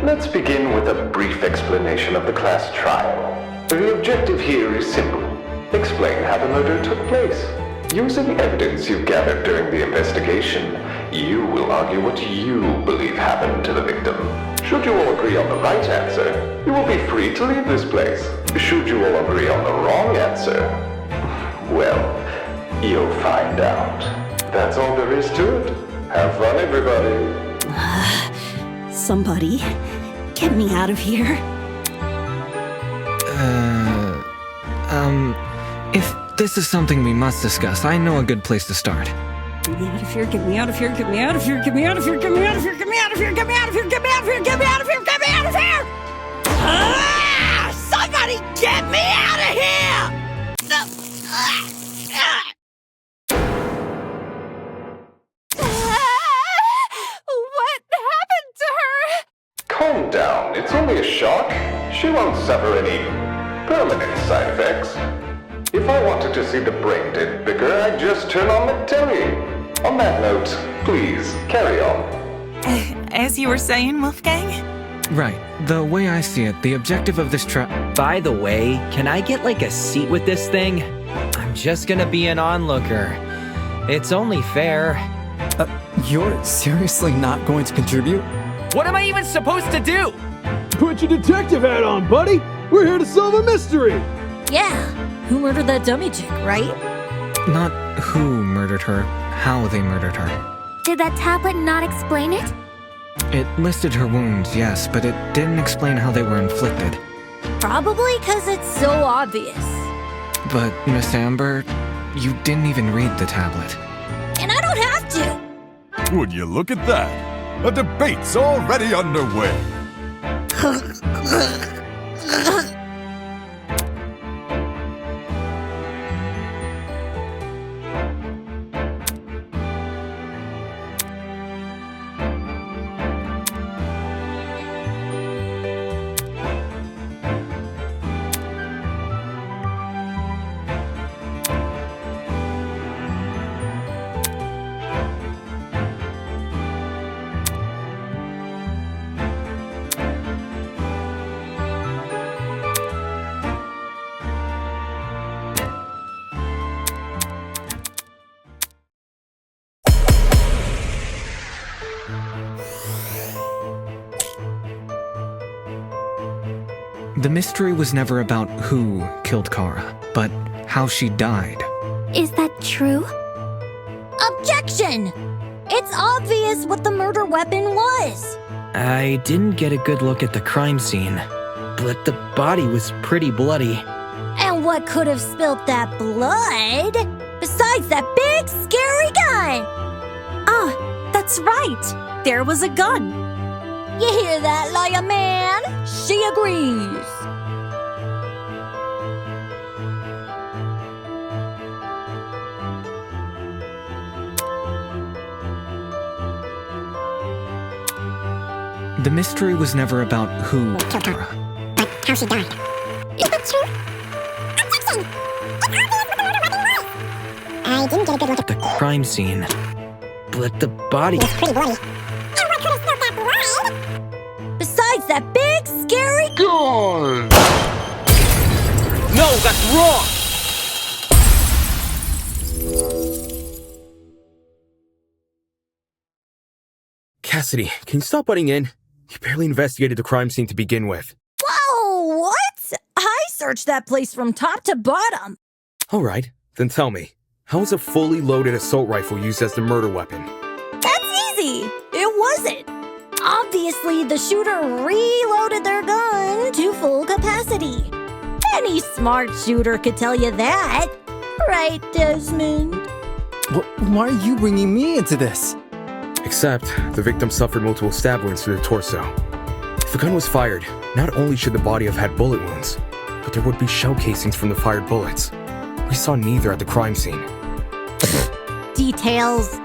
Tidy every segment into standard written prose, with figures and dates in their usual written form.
Let's begin with a brief explanation of the class trial. The objective here is simple. Explain how the murder took place. Using evidence you've gathered during the investigation, you will argue what you believe happened to the victim. Should you all agree on the right answer, you will be free to leave this place. Should you all agree on the wrong answer, well, you'll find out. That's all there is to it. Have fun, everybody. Somebody, get me out of here. If this is something we must discuss, I know a good place to start. Get me out of here, get me out of here, get me out of here, get me out of here, get me out of here, get me out of here, get me out of here, get me out of here, get me out of here, get me out of here! Somebody get me out of here! What happened to her? Calm down, it's only a shock. She won't suffer any permanent side effects. If I wanted to see the brain dead bigger, I'd just turn on the telly. On that note, please, carry on. As you were saying, Wolfgang? Right. The way I see it, the objective of this By the way, can I get like a seat with this thing? I'm just gonna be an onlooker. It's only fair. You're seriously not going to contribute? What am I even supposed to do? Put your detective hat on, buddy! We're here to solve a mystery! Yeah, who murdered that dummy chick, right? Not who murdered her, how they murdered her. Did that tablet not explain it? It listed her wounds, yes, but it didn't explain how they were inflicted. Probably because it's so obvious. But, Miss Amber, you didn't even read the tablet. And I don't have to! Would you look at that? A debate's already underway. The mystery was never about who killed Kara, but how she died. Is that true? Objection! It's obvious what the murder weapon was. I didn't get a good look at the crime scene, but the body was pretty bloody. And what could have spilt that blood? Besides that big, scary gun! Ah, that's right. There was a gun. You hear that, liar man? She agrees. The mystery was never about who killed Kara, But how she died. Is that true? Objection! It's obvious what the murder weapon was. I didn't get a good look at The crime scene, but the body was pretty bloody. And what could have spilt that blood? Besides that big, scary gun! No, that's wrong! Cassidy, can you stop butting in? You barely investigated the crime scene to begin with. Whoa, what? I searched that place from top to bottom. Alright, then tell me, how was a fully loaded assault rifle used as the murder weapon? That's easy. It wasn't. Obviously, the shooter reloaded their gun to full capacity. Any smart shooter could tell you that. Right, Desmond? Why are you bringing me into this? Except, the victim suffered multiple stab wounds to the torso. If the gun was fired, not only should the body have had bullet wounds, but there would be shell casings from the fired bullets. We saw neither at the crime scene. Details.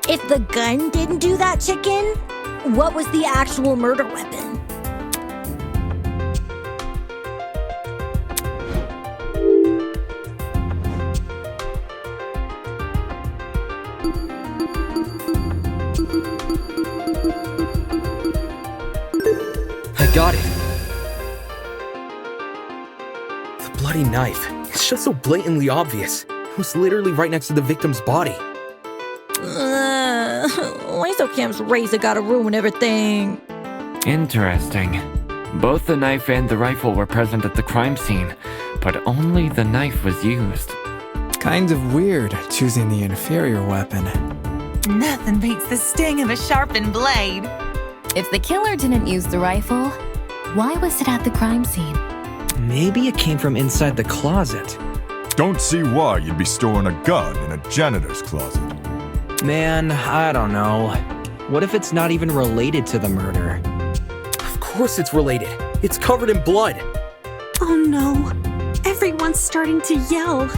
If the gun didn't do that, chicken, what was the actual murder weapon? Got it. The bloody knife. It's just so blatantly obvious. It was literally right next to the victim's body. Lysocam's razor gotta ruin everything. Interesting. Both the knife and the rifle were present at the crime scene, but only the knife was used. Kind of weird choosing the inferior weapon. Nothing beats the sting of a sharpened blade. If the killer didn't use the rifle, why was it at the crime scene? Maybe it came from inside the closet. Don't see why you'd be storing a gun in a janitor's closet. Man, I don't know. What if it's not even related to the murder? Of course it's related. It's covered in blood. Oh no. Everyone's starting to yell.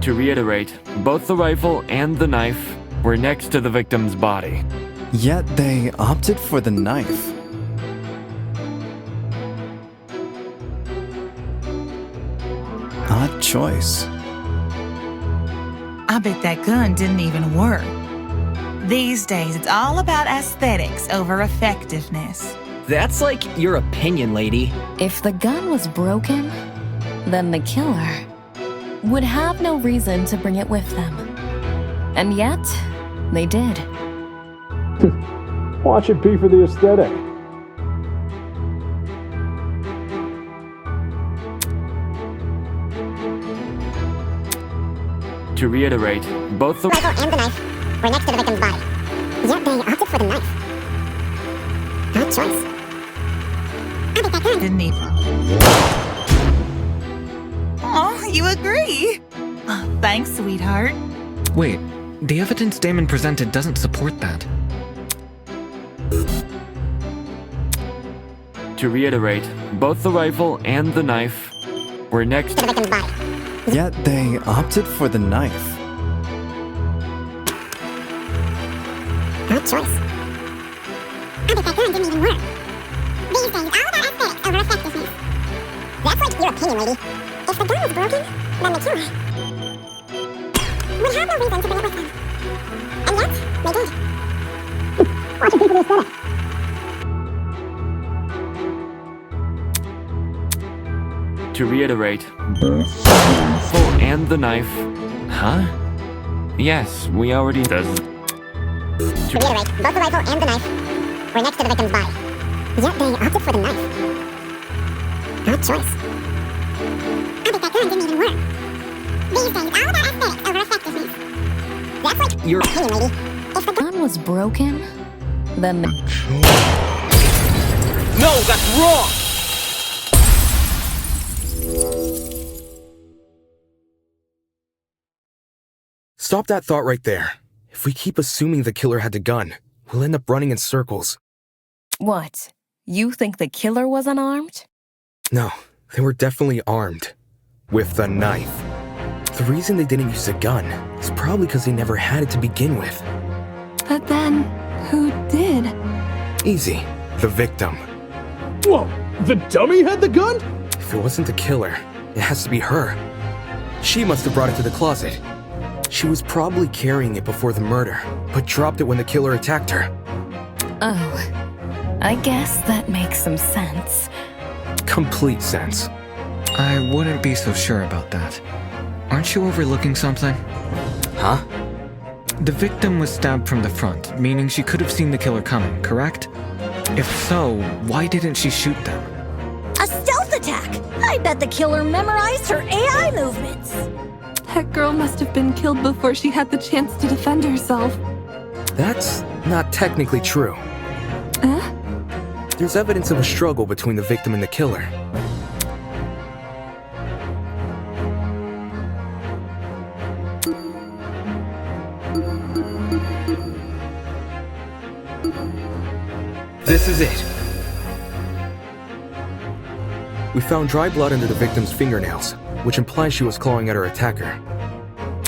To reiterate, both the rifle and the knife were next to the victim's body. Yet they opted for the knife. Odd choice. I bet that gun didn't even work. These days, it's all about aesthetics over effectiveness. That's like your opinion, lady. If the gun was broken, then the killer would have no reason to bring it with them. And yet, they did. Watch it be for the aesthetic. To reiterate, both the rifle and the knife were next to the victim's body. Yet they opted for the knife. Odd choice. I bet that gun didn't even. Oh, you agree? Oh, thanks, sweetheart. Wait, the evidence Damon presented doesn't support that. To reiterate, both the rifle and the knife were next to the victim's body. Yet they opted for the knife. Odd choice. I bet that gun didn't even work. These days, all about aesthetics over effectiveness. That's like your opinion, lady. If the gun was broken, then the killer would have no reason to bring it with them. And yet, they did. Watch it be for the aesthetic. To reiterate, both the rifle and the knife. Huh? Yes, we already does. To reiterate, both the rifle and the knife were next to the victim's body. Yet they opted for the knife. Odd choice. I bet that gun didn't even work. These days, all about aesthetics over effectiveness. That's like your opinion, lady. If the gun was broken, then the... No, that's wrong! Stop that thought right there. If we keep assuming the killer had the gun, we'll end up running in circles. What? You think the killer was unarmed? No, they were definitely armed. With the knife. The reason they didn't use a gun is probably because they never had it to begin with. But then, who did? Easy. The victim. Whoa! The dummy had the gun? If it wasn't the killer, it has to be her. She must have brought it to the closet. She was probably carrying it before the murder, but dropped it when the killer attacked her. Oh, I guess that makes some sense. Complete sense. I wouldn't be so sure about that. Aren't you overlooking something? Huh? The victim was stabbed from the front, meaning she could have seen the killer coming, correct? If so, why didn't she shoot them? A stealth attack! I bet the killer memorized her AI movements! That girl must have been killed before she had the chance to defend herself. That's not technically true. There's evidence of a struggle between the victim and the killer. This is it. We found dry blood under the victim's fingernails, which implies she was clawing at her attacker.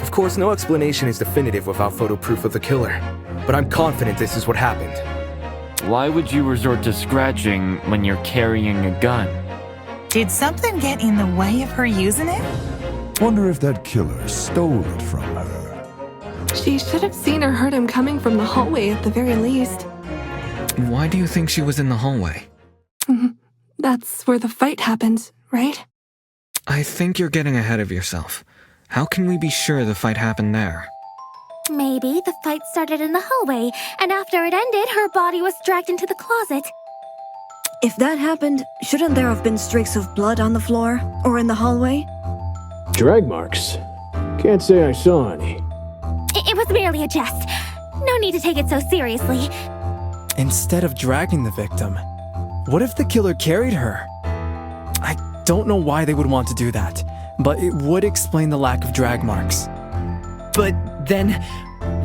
Of course, no explanation is definitive without photo proof of the killer, but I'm confident this is what happened. Why would you resort to scratching when you're carrying a gun? Did something get in the way of her using it? Wonder if that killer stole it from her. She should have seen or heard him coming from the hallway at the very least. Why do you think she was in the hallway? That's where the fight happened, right? I think you're getting ahead of yourself. How can we be sure the fight happened there? Maybe the fight started in the hallway, and after it ended, her body was dragged into the closet. If that happened, shouldn't there have been streaks of blood on the floor or in the hallway? Drag marks? Can't say I saw any. It was merely a jest. No need to take it so seriously. Instead of dragging the victim, what if the killer carried her? I don't know why they would want to do that, but it would explain the lack of drag marks. But then,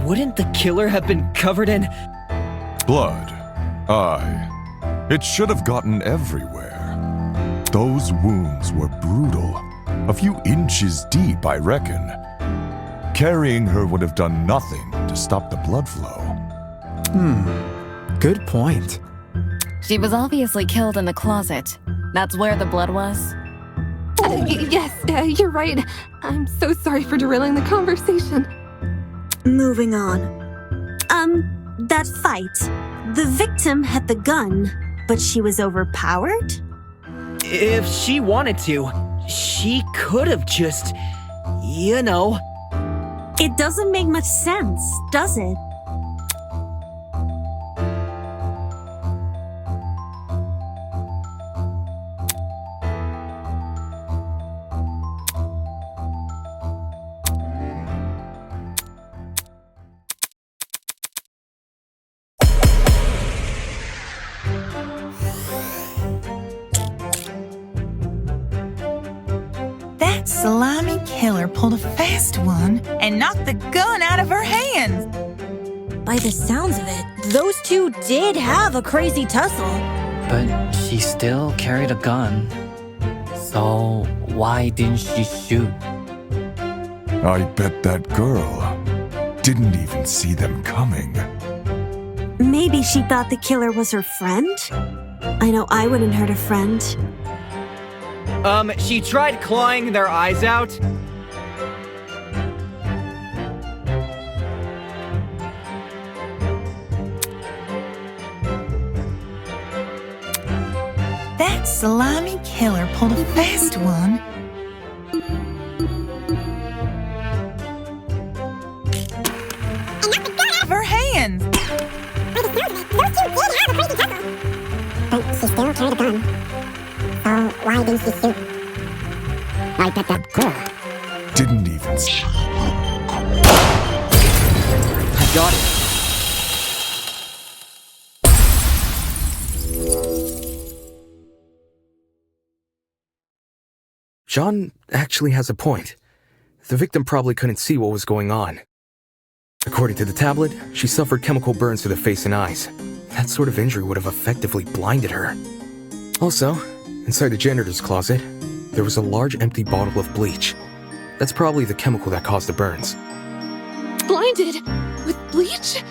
wouldn't the killer have been covered in... Blood. Aye. It should have gotten everywhere. Those wounds were brutal. A few inches deep, I reckon. Carrying her would have done nothing to stop the blood flow. Good point. She was obviously killed in the closet. That's where the blood was? Yes, you're right. I'm so sorry for derailing the conversation. Moving on. That fight. The victim had the gun, but she was overpowered? If she wanted to, she could have just... you know... It doesn't make much sense, does it? That slimy killer pulled a fast one and knocked the gun out of her hands. By the sounds of it, those two did have a crazy tussle. But she still carried a gun. So why didn't she shoot? I bet that girl didn't even see them coming. Maybe she thought the killer was her friend? I know I wouldn't hurt a friend. She tried clawing their eyes out. That slimy killer pulled a fast one. And knocked the gun out of her hands. By the sound of it, those two did have a crazy tussle. But she still carried a gun. So why didn't she shoot? I bet that girl didn't even see. I got it. John actually has a point. The victim probably couldn't see what was going on. According to the tablet, she suffered chemical burns to the face and eyes. That sort of injury would have effectively blinded her. Also, inside the janitor's closet, there was a large empty bottle of bleach. That's probably the chemical that caused the burns. Blinded? With bleach?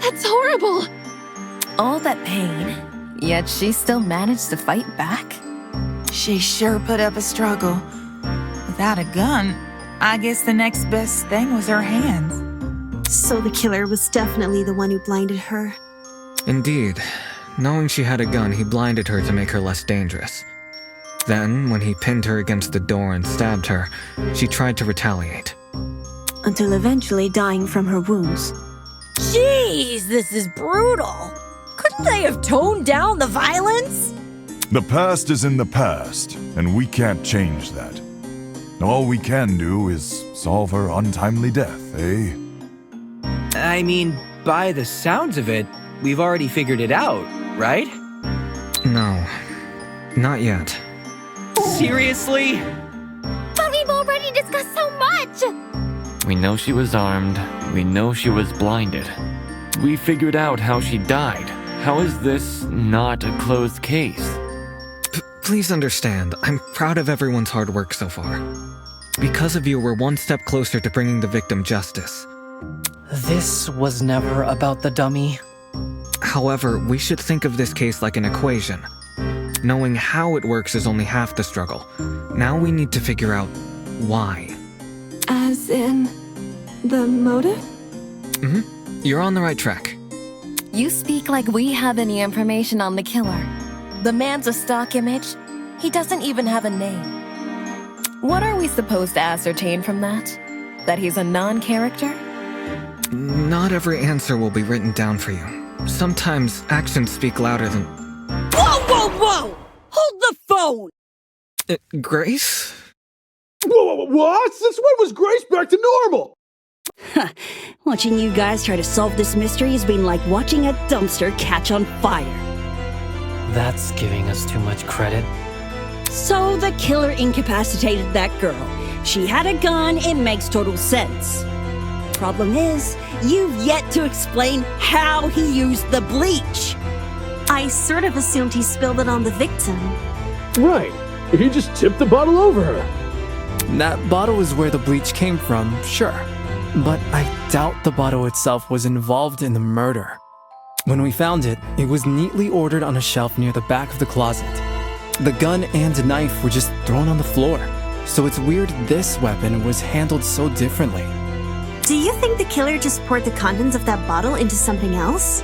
That's horrible! All that pain, yet she still managed to fight back? She sure put up a struggle. Without a gun, I guess the next best thing was her hands. So the killer was definitely the one who blinded her. Indeed. Knowing she had a gun, he blinded her to make her less dangerous. Then, when he pinned her against the door and stabbed her, she tried to retaliate. Until eventually dying from her wounds. Jeez, this is brutal. Couldn't they have toned down the violence? The past is in the past, and we can't change that. All we can do is solve her untimely death, eh? I mean, by the sounds of it, we've already figured it out, right? No, not yet. Seriously? But we've already discussed so much! We know she was armed. We know she was blinded. We figured out how she died, How is this not a closed case? Please understand, I'm proud of everyone's hard work so far. Because of you, we're one step closer to bringing the victim justice. This was never about the dummy. However, we should think of this case like an equation. Knowing how it works is only half the struggle. Now we need to figure out why. As in, the motive? You're on the right track. You speak like we have any information on the killer. The man's a stock image. He doesn't even have a name. What are we supposed to ascertain from that? That he's a non-character? Not every answer will be written down for you. Sometimes actions speak louder than... Whoa, whoa, whoa! Hold the phone! Grace? Whoa, what? Since when was Grace back to normal? Watching you guys try to solve this mystery has been like watching a dumpster catch on fire. That's giving us too much credit. So the killer incapacitated that girl. She had a gun, it makes total sense. Problem is, you've yet to explain how he used the bleach. I sort of assumed he spilled it on the victim. Right. He just tipped the bottle over her. That bottle is where the bleach came from, sure. But I doubt the bottle itself was involved in the murder. When we found it, it was neatly ordered on a shelf near the back of the closet. The gun and knife were just thrown on the floor, so it's weird this weapon was handled so differently. Do you think the killer just poured the contents of that bottle into something else?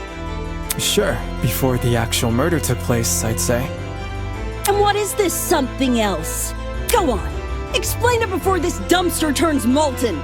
Sure, before the actual murder took place, I'd say. And what is this something else? Go on, explain it before this dumpster turns molten.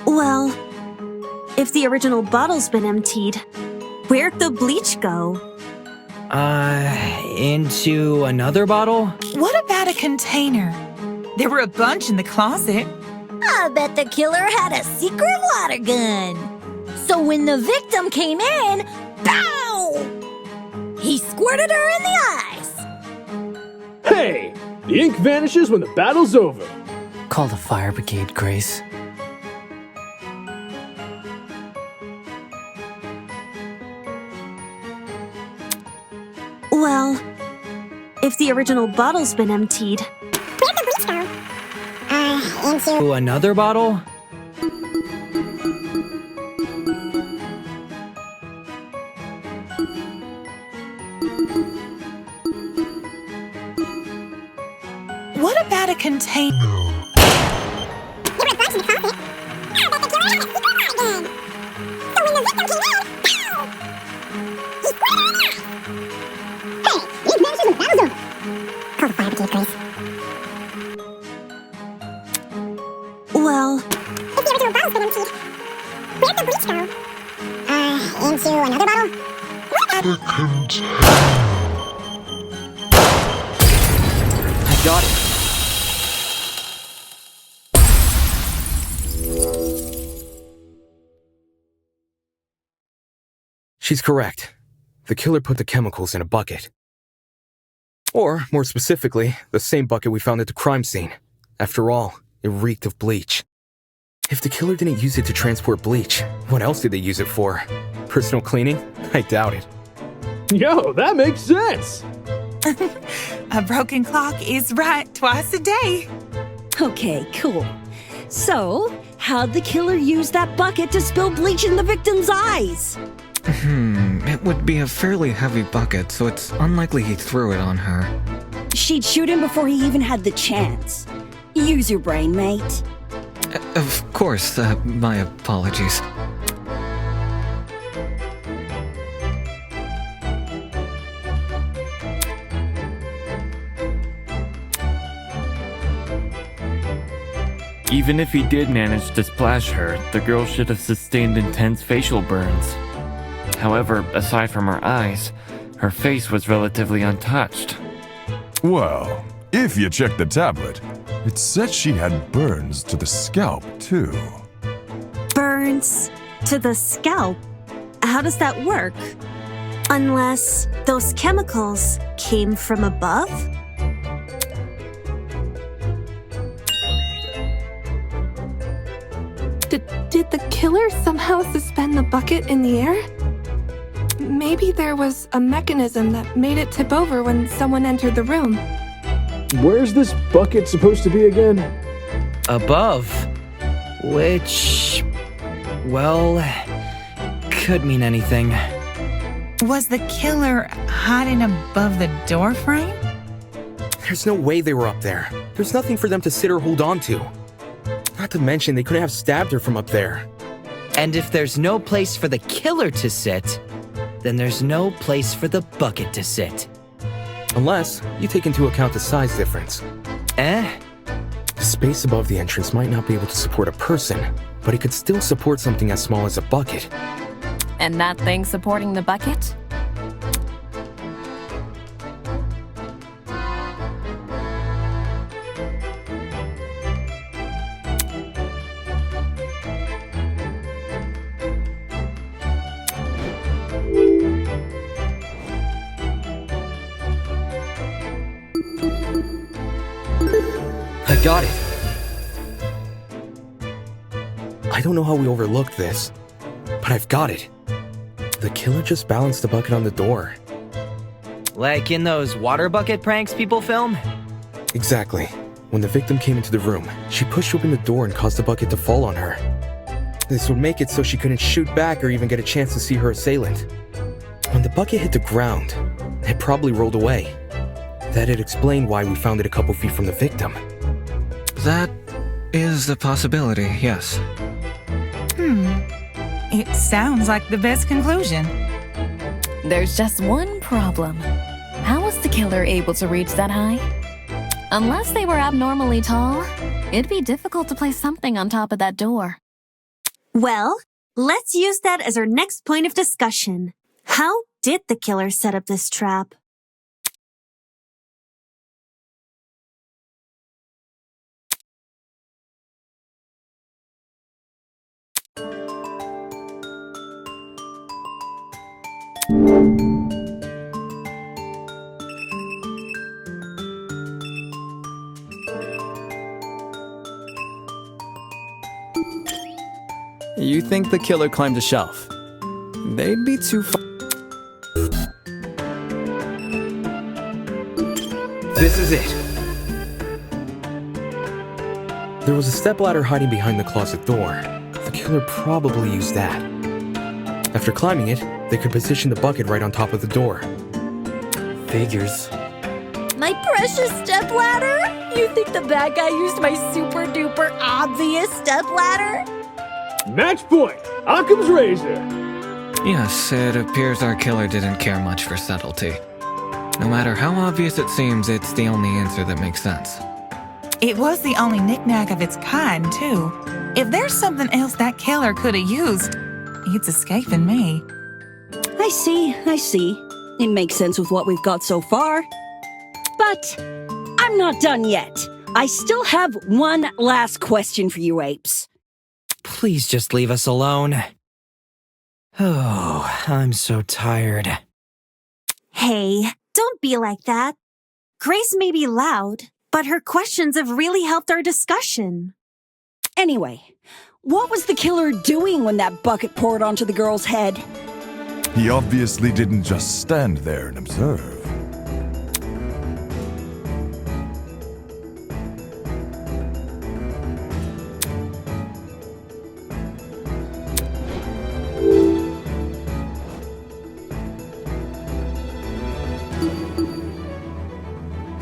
Well, if the original bottle's been emptied, where'd the bleach go? Into another bottle? What about a container? There were a bunch in the closet. I bet the killer had a secret water gun. So when the victim came in, pow! He squirted her in the eyes. Hey! The ink vanishes when the battle's over. Call the fire brigade, Grace. Well, if the original bottle's been emptied, where'd the bleach go? Into another bottle? What about a container? There were bugs in the closet. I bet the killer had a secret water gun. So when the victim came in, pow! He squirted her in the eye. Hey, the ink vanishes when the battle's over. Call the fire brigade, Grace. well, If the original bottle's been emptied, where'd the bleach go? Into another bottle? What about I got it. She's correct. The killer put the chemicals in a bucket. Or, more specifically, the same bucket we found at the crime scene. After all, it reeked of bleach. If the killer didn't use it to transport bleach, what else did they use it for? Personal cleaning? I doubt it. Yo, that makes sense. A broken clock is right twice a day. okay, cool. So, how'd the killer use that bucket to spill bleach in the victim's eyes? It would be a fairly heavy bucket, so it's unlikely he threw it on her. She'd shoot him before he even had the chance. Use your brain, mate. Of course, my apologies. Even if he did manage to splash her, the girl should have sustained intense facial burns. However, aside from her eyes, her face was relatively untouched. Well, if you check the tablet, It said she had burns to the scalp, too. Burns to the scalp? How does that work? Unless those chemicals came from above? Did the killer somehow suspend the bucket in the air? Maybe there was a mechanism that made it tip over when someone entered the room. Where's this bucket supposed to be again? Above. Which, well, could mean anything. Was the killer hiding above the door frame? There's no way they were up there. There's nothing for them to sit or hold on to. Not to mention, they couldn't have stabbed her from up there. And if there's no place for the killer to sit, then there's no place for the bucket to sit. Unless you take into account the size difference. The space above the entrance might not be able to support a person, but it could still support something as small as a bucket. And that thing supporting the bucket? I got it. I don't know how we overlooked this, but I've got it. The killer just balanced the bucket on the door. Like in those water bucket pranks people film? Exactly. When the victim came into the room, she pushed open the door and caused the bucket to fall on her. This would make it so she couldn't shoot back or even get a chance to see her assailant. When the bucket hit the ground, it probably rolled away. That'd explain why we found it a couple feet from the victim. That is a possibility, yes. It sounds like the best conclusion. There's just one problem. How was the killer able to reach that high? Unless they were abnormally tall, it'd be difficult to place something on top of that door. Well, let's use that as our next point of discussion. How did the killer set up this trap? You think the killer climbed a shelf? They'd be too far. This is it. There was a stepladder hiding behind the closet door. The killer probably used that. After climbing it, they could position the bucket right on top of the door. Figures. My precious stepladder? You think the bad guy used my super duper obvious stepladder? Match point! Occam's razor! Yes, it appears our killer didn't care much for subtlety. No matter how obvious it seems, it's the only answer that makes sense. It was the only knick-knack of its kind, too. If there's something else that killer could have used, it's escaping me. I see. It makes sense with what we've got so far. But I'm not done yet. I still have one last question for you apes. Please just leave us alone. Oh, I'm so tired. Hey, don't be like that. Grace may be loud, but her questions have really helped our discussion. Anyway, what was the killer doing when that bucket poured onto the girl's head? He obviously didn't just stand there and observe.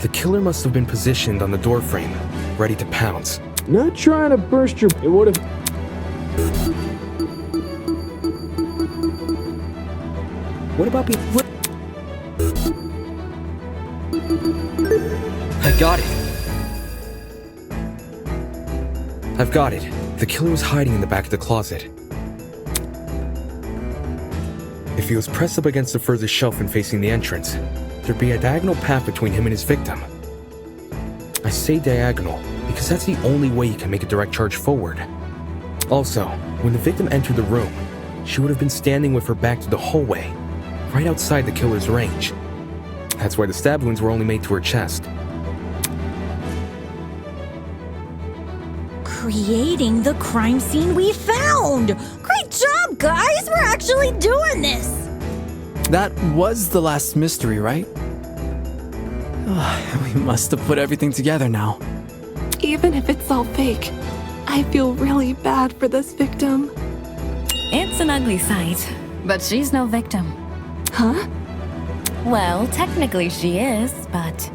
The killer must have been positioned on the doorframe, ready to pounce. Not trying to burst your... It would have... What about me? I got it. I've got it. The killer was hiding in the back of the closet. If he was pressed up against the furthest shelf and facing the entrance, there'd be a diagonal path between him and his victim. I say diagonal because that's the only way you can make a direct charge forward. Also, when the victim entered the room, she would have been standing with her back to the hallway, right outside the killer's range. That's why the stab wounds were only made to her chest. Creating the crime scene we found! Great job, guys! We're actually doing this! That was the last mystery, right? We must have put everything together now. Even if it's all fake, I feel really bad for this victim. It's an ugly sight, but she's no victim. Huh? Well, technically she is, but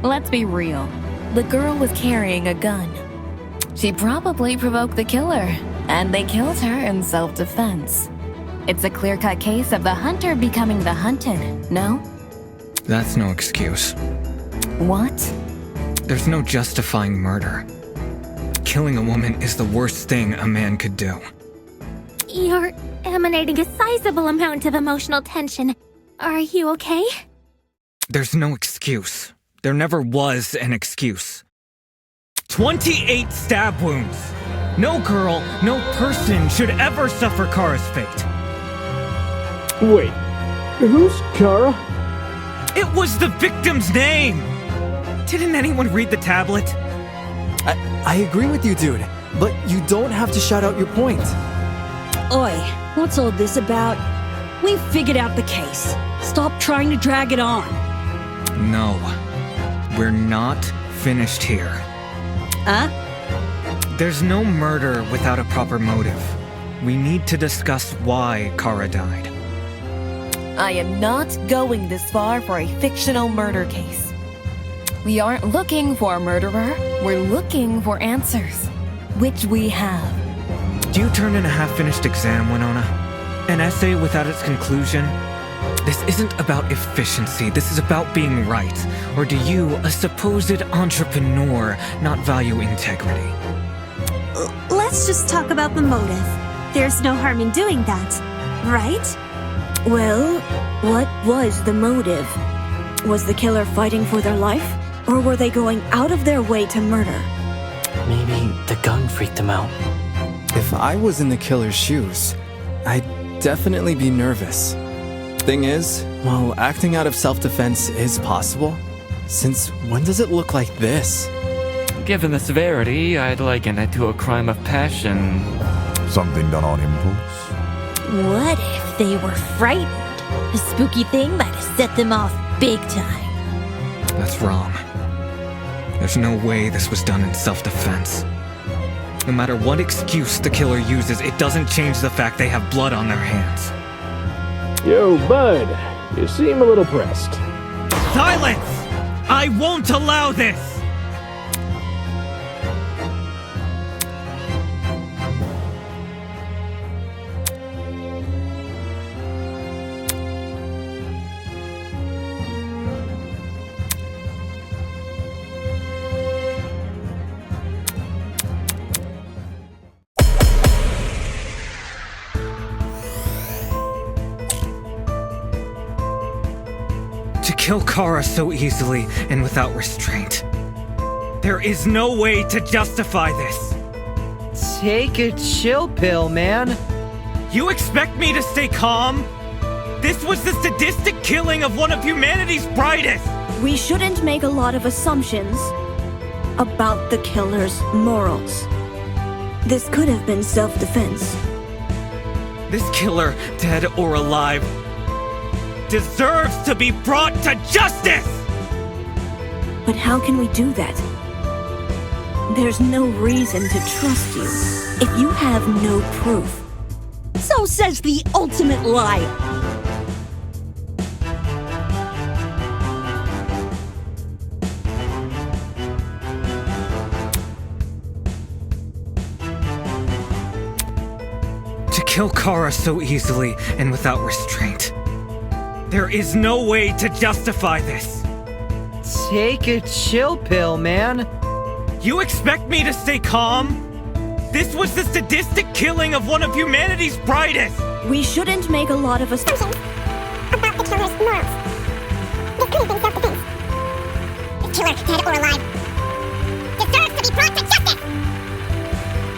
let's be real. The girl was carrying a gun. She probably provoked the killer, and they killed her in self-defense. It's a clear-cut case of the hunter becoming the hunted, no? That's no excuse. What? There's no justifying murder. Killing a woman is the worst thing a man could do. You're emanating a sizable amount of emotional tension. Are you okay? There's no excuse. There never was an excuse. 28 stab wounds! No girl, no person should ever suffer Kara's fate. Wait, who's Kara? It was the victim's name! Didn't anyone read the tablet? I agree with you, dude, but you don't have to shout out your point. Oi, what's all this about? We figured out the case. Stop trying to drag it on. No. We're not finished here. Huh? There's no murder without a proper motive. We need to discuss why Kara died. I am not going this far for a fictional murder case. We aren't looking for a murderer, we're looking for answers, which we have. Do you turn in a half-finished exam, Winona? An essay without its conclusion? This isn't about efficiency, this is about being right. Or do you, a supposed entrepreneur, not value integrity? Let's just talk about the motive. There's no harm in doing that, right? Well, what was the motive? Was the killer fighting for their life? Or were they going out of their way to murder? Maybe the gun freaked them out. If I was in the killer's shoes, I'd definitely be nervous. Thing is, while acting out of self-defense is possible, since when does it look like this? Given the severity, I'd liken it to a crime of passion. Something done on impulse? What if they were frightened? A spooky thing might have set them off big time. That's wrong. There's no way this was done in self-defense. No matter what excuse the killer uses, it doesn't change the fact they have blood on their hands. Yo, bud, you seem a little pressed. Silence! I won't allow this! To kill Kara so easily and without restraint. There is no way to justify this. Take a chill pill, man. You expect me to stay calm? This was the sadistic killing of one of humanity's brightest! We shouldn't make a lot of assumptions about the killer's morals. This could have been self-defense. This killer, dead or alive, deserves to be brought to justice! But how can we do that? There's no reason to trust you if you have no proof. So says the ultimate liar. To kill Kara so easily and without restraint. There is no way to justify this. Take a chill pill, man. You expect me to stay calm? This was the sadistic killing of one of humanity's brightest! We shouldn't make a lot of assumptions about the killer's morals. This could have been self-defense. This killer, dead or alive, deserves to be be brought to justice!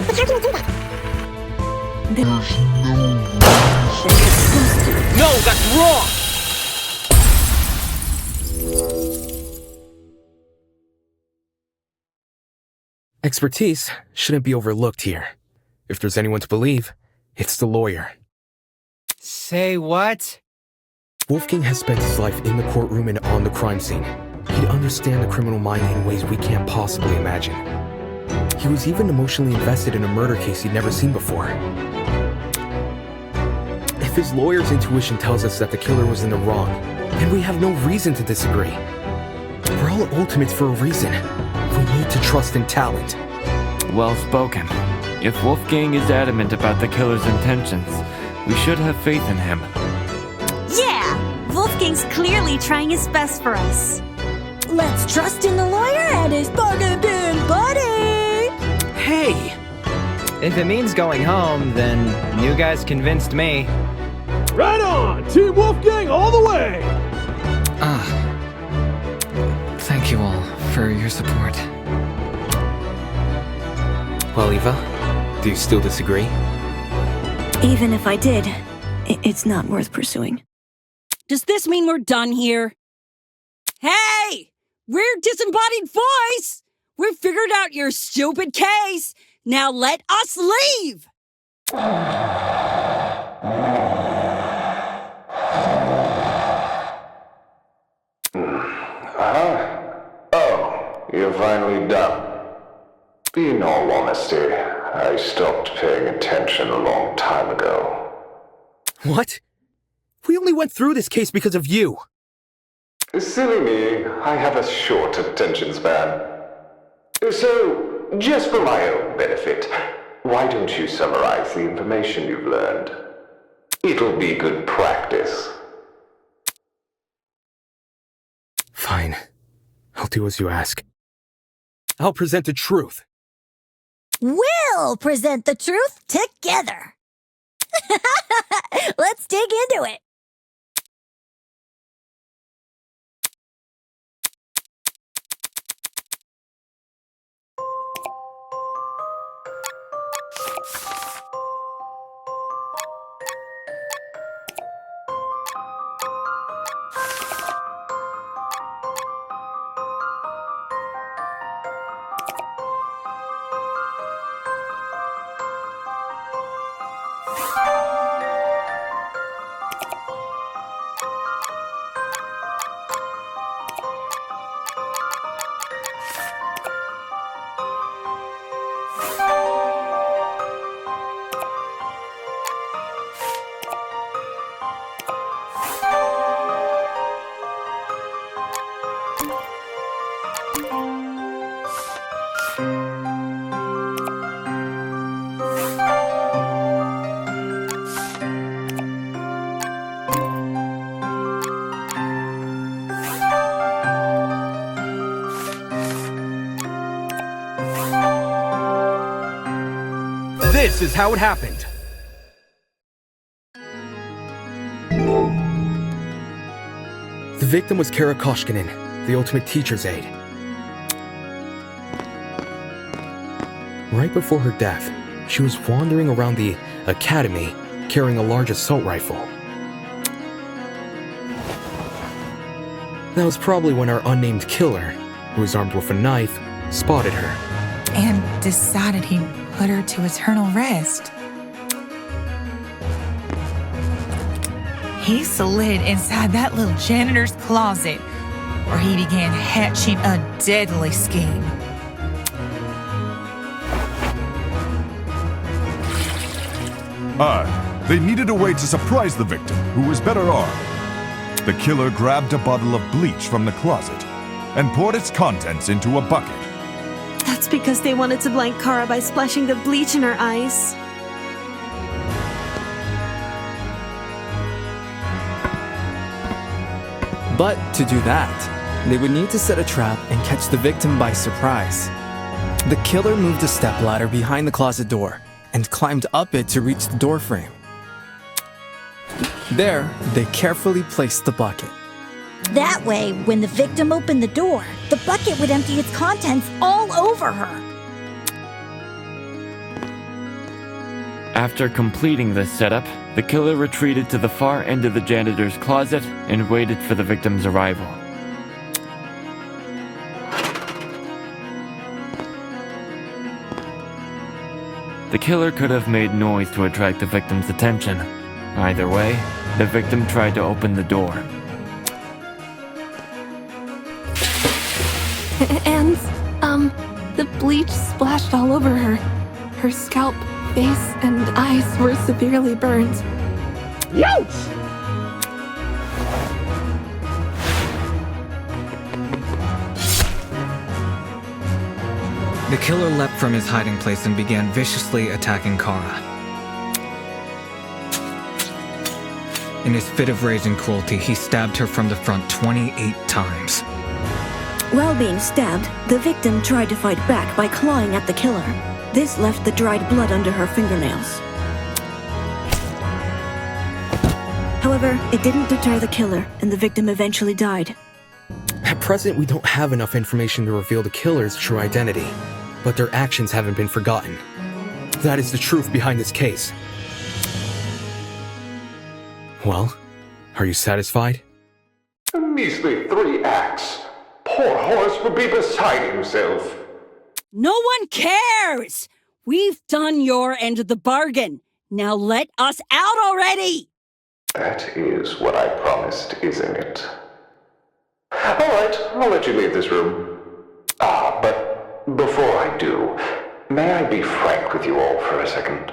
But how can we do that? No, that's wrong! Expertise shouldn't be overlooked here. If there's anyone to believe, it's the lawyer. Say what? Wolfgang has spent his life in the courtroom and on the crime scene. He'd understand the criminal mind in ways we can't possibly imagine. He was even emotionally invested in a murder case he'd never seen before. If his lawyer's intuition tells us that the killer was in the wrong, then we have no reason to disagree. We're all ultimates for a reason. We need to trust in talent. Well spoken. If Wolfgang is adamant about the killer's intentions, we should have faith in him. Yeah! Wolfgang's clearly trying his best for us. Let's trust in the lawyer and his bargain buddy! Hey! If it means going home, then you guys convinced me. Right on! Team Wolfgang all the way! Thank you all for your support. Well, Eva, do you still disagree? Even if I did, it's not worth pursuing. Does this mean we're done here? Hey! We're Disembodied Voice! We've figured out your stupid case! Now let us leave! Oh, you're finally done. In all honesty, I stopped paying attention a long time ago. What? We only went through this case because of you. Silly me, I have a short attention span. So, just for my own benefit, why don't you summarize the information you've learned? It'll be good practice. Fine. I'll do as you ask. I'll present the truth. We'll present the truth together. Let's dig into it. This is how it happened. The victim was Kara Koshkinen, the ultimate teacher's aide. Right before her death, she was wandering around the academy carrying a large assault rifle. That was probably when our unnamed killer, who was armed with a knife, spotted her. And decided he'd put her to eternal rest. He slid inside that little janitor's closet, where he began hatching a deadly scheme. They needed a way to surprise the victim, who was better armed. The killer grabbed a bottle of bleach from the closet and poured its contents into a bucket. That's because they wanted to blind Kara by splashing the bleach in her eyes. But to do that, they would need to set a trap and catch the victim by surprise. The killer moved a stepladder behind the closet door and climbed up it to reach the doorframe. There, they carefully placed the bucket. That way, when the victim opened the door, the bucket would empty its contents all over her. After completing this setup, the killer retreated to the far end of the janitor's closet and waited for the victim's arrival. The killer could have made noise to attract the victim's attention. Either way, the victim tried to open the door. And, the bleach splashed all over her. Her scalp, face, and eyes were severely burned. Youch! The killer leapt from his hiding place and began viciously attacking Kara. In his fit of rage and cruelty, he stabbed her from the front 28 times. While being stabbed, the victim tried to fight back by clawing at the killer. This left the dried blood under her fingernails. However, it didn't deter the killer, and the victim eventually died. At present, we don't have enough information to reveal the killer's true identity, but their actions haven't been forgotten. That is the truth behind this case. Well, are you satisfied? A measly 3 acts. Poor horse would be beside himself. No one cares! We've done your end of the bargain. Now let us out already! That is what I promised, isn't it? Alright, I'll let you leave this room. But before I do, may I be frank with you all for a second?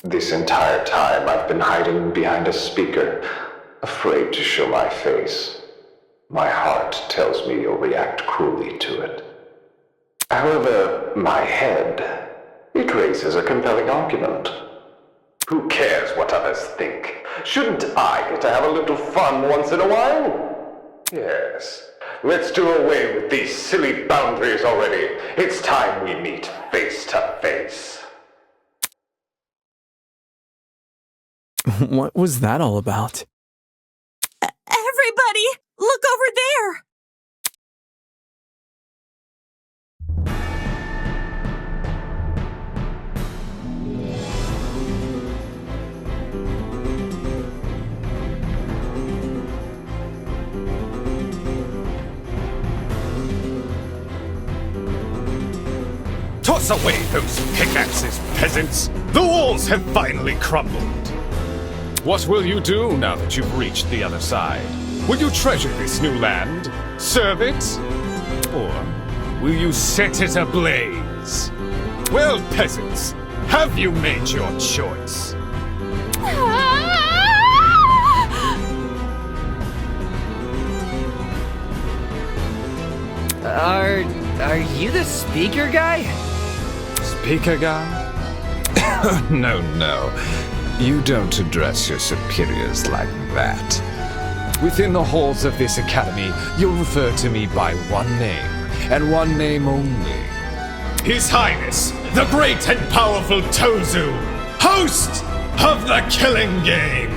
This entire time I've been hiding behind a speaker, afraid to show my face. My heart tells me you'll react cruelly to it. However, my head, it raises a compelling argument. Who cares what others think? Shouldn't I get to have a little fun once in a while? Yes, let's do away with these silly boundaries already. It's time we meet face to face. What was that all about? Everybody, look over there! Toss away those pickaxes, peasants! The walls have finally crumbled! What will you do now that you've reached the other side? Will you treasure this new land? Serve it? Or will you set it ablaze? Well, peasants, have you made your choice? Are you the speaker guy? Speaker guy? No. You don't address your superiors like that. Within the halls of this academy, you'll refer to me by one name, and one name only. His Highness, the great and powerful Tozu, host of the Killing Game!